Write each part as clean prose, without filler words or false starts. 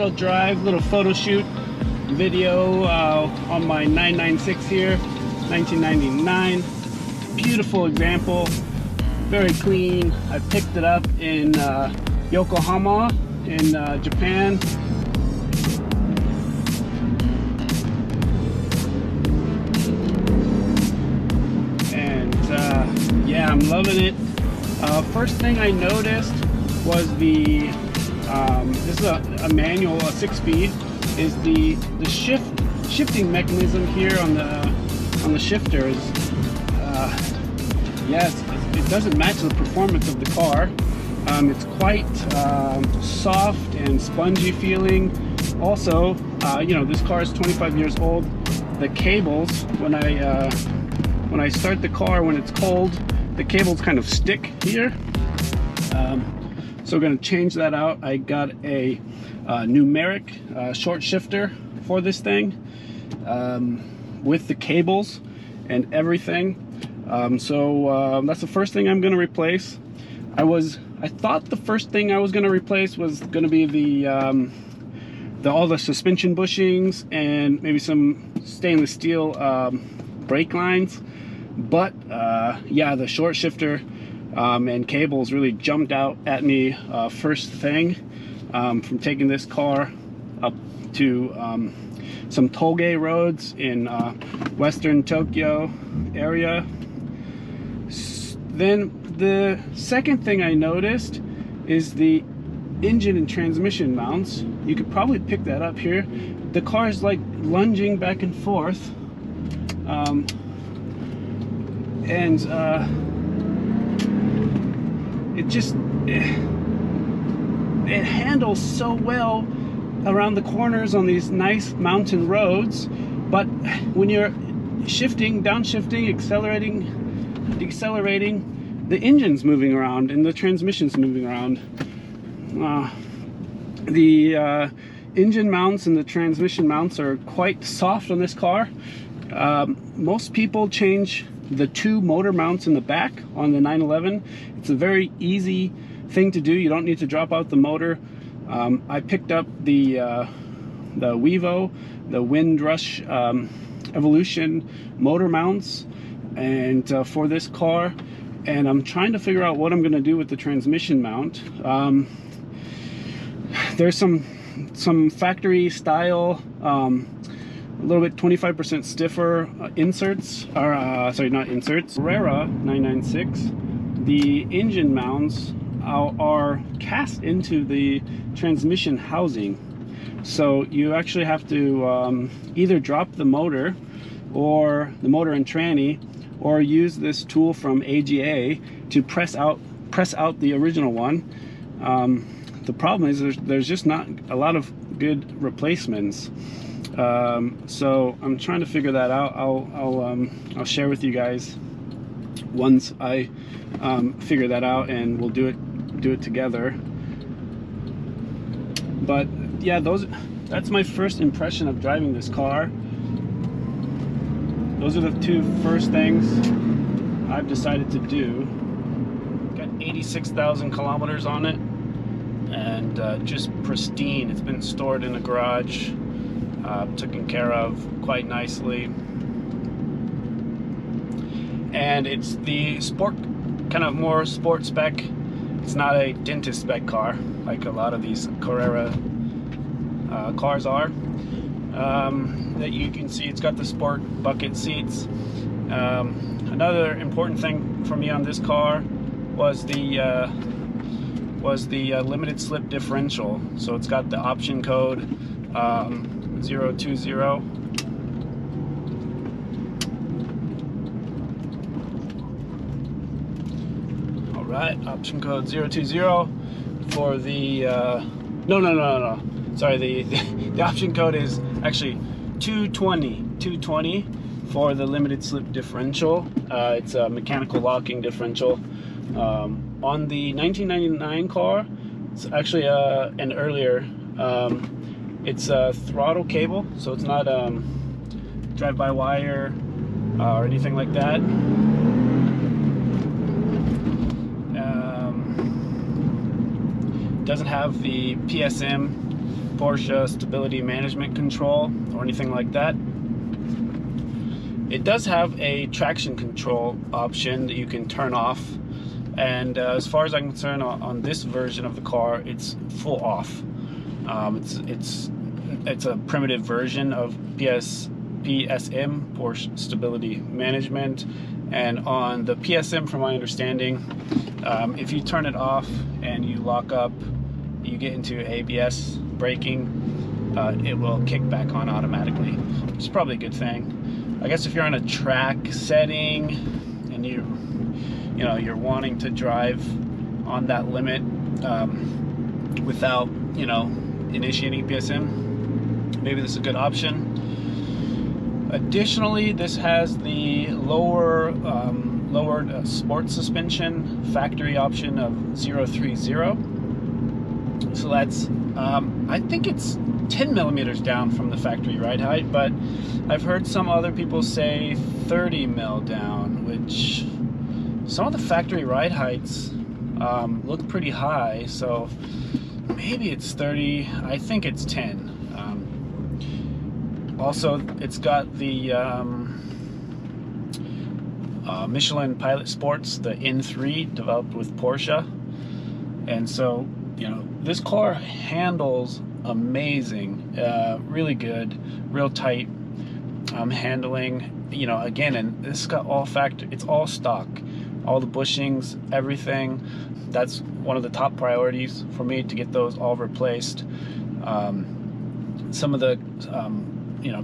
little drive, little photo shoot video on my 996 here, 1999. Beautiful example, very clean. I picked it up in Yokohama in Japan. And yeah, I'm loving it. First thing I noticed was the this is a manual, a 6-speed, is the shifting mechanism here on the shifter is yes, it doesn't match the performance of the car. It's quite soft and spongy feeling. Also, you know, this car is 25 years old. The cables, when I start the car when it's cold, the cables kind of stick here. So we're going to change that out. I got a numeric short shifter for this thing with the cables and everything. So that's the first thing I'm going to replace. I thought the first thing I was going to replace was going to be all the suspension bushings and maybe some stainless steel brake lines, but yeah, the short shifter and cables really jumped out at me first thing from taking this car up to some tollgate roads in western Tokyo area. Then the second thing I noticed is the engine and transmission mounts. You could probably pick that up here. The car is like lunging back and forth, it handles so well around the corners on these nice mountain roads, but when you're shifting, downshifting, accelerating, decelerating, the engine's moving around and the transmission's moving around. The engine mounts and the transmission mounts are quite soft on this car. Most people change the 2 motor mounts in the back on the 911. It's a very easy thing to do. You don't need to drop out the motor. I picked up the Wevo, the Windrush Evolution motor mounts, and for this car, and I'm trying to figure out what I'm going to do with the transmission mount. There's some factory style, a little bit 25% stiffer inserts, or sorry, not inserts. Carrera 996, the engine mounts are cast into the transmission housing, so you actually have to either drop the motor and tranny, or use this tool from AGA to press out the original one. The problem is there's just not a lot of good replacements. So I'm trying to figure that out. I'll share with you guys once I figure that out, and we'll do it together. But yeah, that's my first impression of driving this car. Those are the 2 first things I've decided to do. Got 86,000 kilometers on it, and just pristine. It's been stored in a garage, taken care of quite nicely, and it's the sport, kind of more sport spec. It's not a dentist spec car like a lot of these Carrera cars are. That you can see, it's got the sport bucket seats. Another important thing for me on this car was the limited slip differential. So it's got the option code 020. All right, option code 020 for the no. Sorry, the option code is actually 220 for the limited slip differential. It's a mechanical locking differential. On the 1999 car, it's actually an earlier, it's a throttle cable, so it's not drive-by-wire or anything like that. Doesn't have the PSM Porsche stability management control or anything like that. It does have a traction control option that you can turn off, and as far as I'm concerned, on this version of the car, it's full off. It's a primitive version of PSM, Porsche Stability Management, and on the PSM, from my understanding, if you turn it off and you lock up, you get into ABS braking, it will kick back on automatically, which is probably a good thing. I guess if you're on a track setting and you're wanting to drive on that limit without initiating PSM, maybe this is a good option. Additionally, this has the lowered sport suspension factory option of 030. So that's I think it's 10 millimeters down from the factory ride height, but I've heard some other people say 30 mil down, which some of the factory ride heights look pretty high, so maybe it's 30. I think it's 10. Also, it's got the Michelin Pilot Sports, the N3, developed with Porsche, and so this car handles amazing, really good, real tight handling. Again, and this got all it's all stock, all the bushings, everything. That's one of the top priorities for me, to get those all replaced. Some of the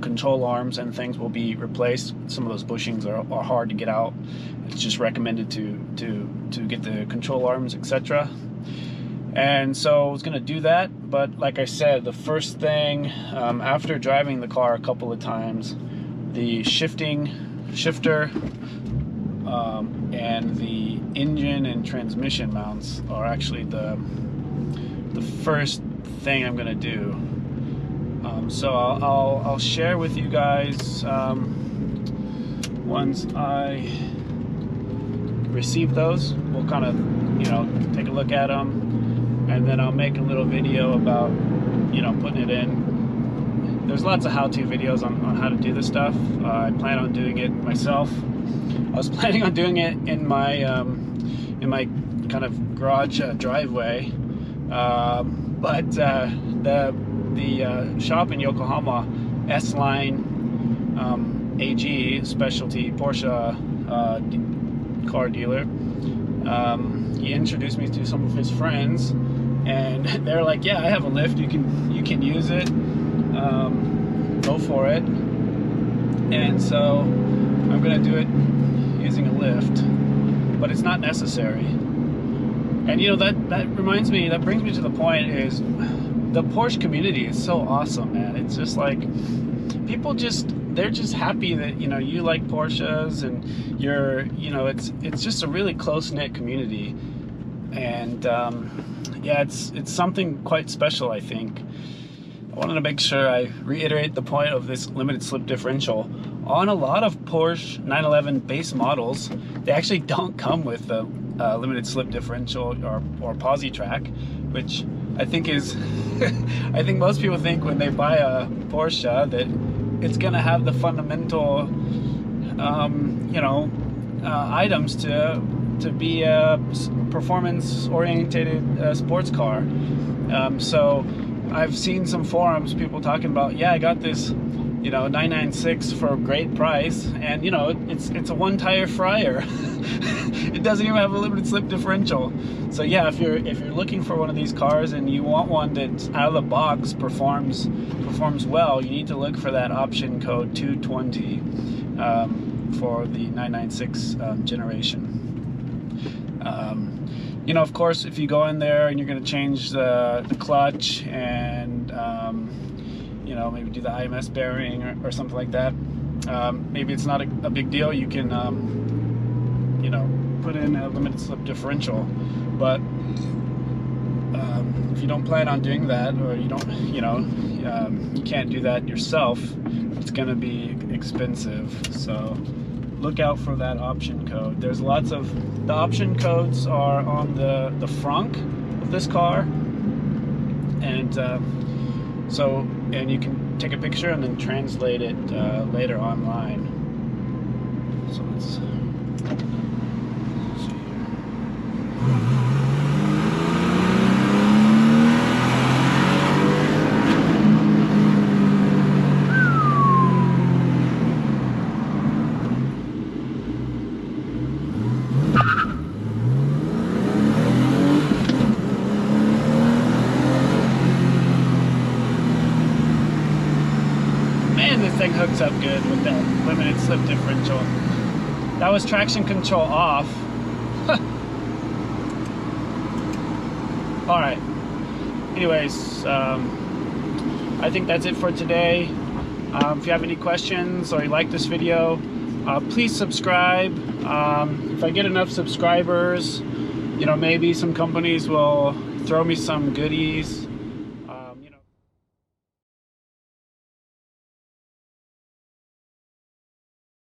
control arms and things will be replaced. Some of those bushings are hard to get out. It's just recommended to get the control arms, etc. And so I was gonna do that, but like I said, the first thing, after driving the car a couple of times, the shifter and the engine and transmission mounts are actually the first thing I'm gonna do. So I'll share with you guys once I receive those. We'll kind of take a look at them, and then I'll make a little video about putting it in. There's lots of how-to videos on how to do this stuff. I plan on doing it myself. I was planning on doing it in my kind of garage driveway, but the shop in Yokohama, S-Line AG, specialty Porsche car dealer, he introduced me to some of his friends, and they're like, yeah, I have a lift, you can use it, go for it. And so I'm gonna do it using a lift, but it's not necessary. And that reminds me, that brings me to the point, is the Porsche community is so awesome, man. It's just like, people they're just happy that you like Porsches, and it's just a really close-knit community. And yeah, it's something quite special, I think. I wanted to make sure I reiterate the point of this limited slip differential. On a lot of Porsche 911 base models, they actually don't come with a limited slip differential or posi track, which I think is I think most people think when they buy a Porsche that it's gonna have the fundamental items to be a performance-oriented sports car. So I've seen some forums, people talking about, yeah, I got this 996 for a great price, and it's a one-tire Fryer. It doesn't even have a limited slip differential. So yeah, if you're looking for one of these cars and you want one that out of the box performs well, you need to look for that option code 220 for the 996 generation. Of course, if you go in there and you're going to change the clutch and maybe do the IMS bearing or something like that, maybe it's not a big deal. You can put in a limited slip differential. But if you don't plan on doing that, or you don't, you can't do that yourself, it's going to be expensive. So look out for that option code. There's lots of, the option codes are on the front of this car, and So, and you can take a picture and then translate it later online. So let's see here. Man, this thing hooks up good with that limited slip differential. That was traction control off. All right. Anyways, I think that's it for today. If you have any questions or you like this video, please subscribe. If I get enough subscribers, you know, maybe some companies will throw me some goodies.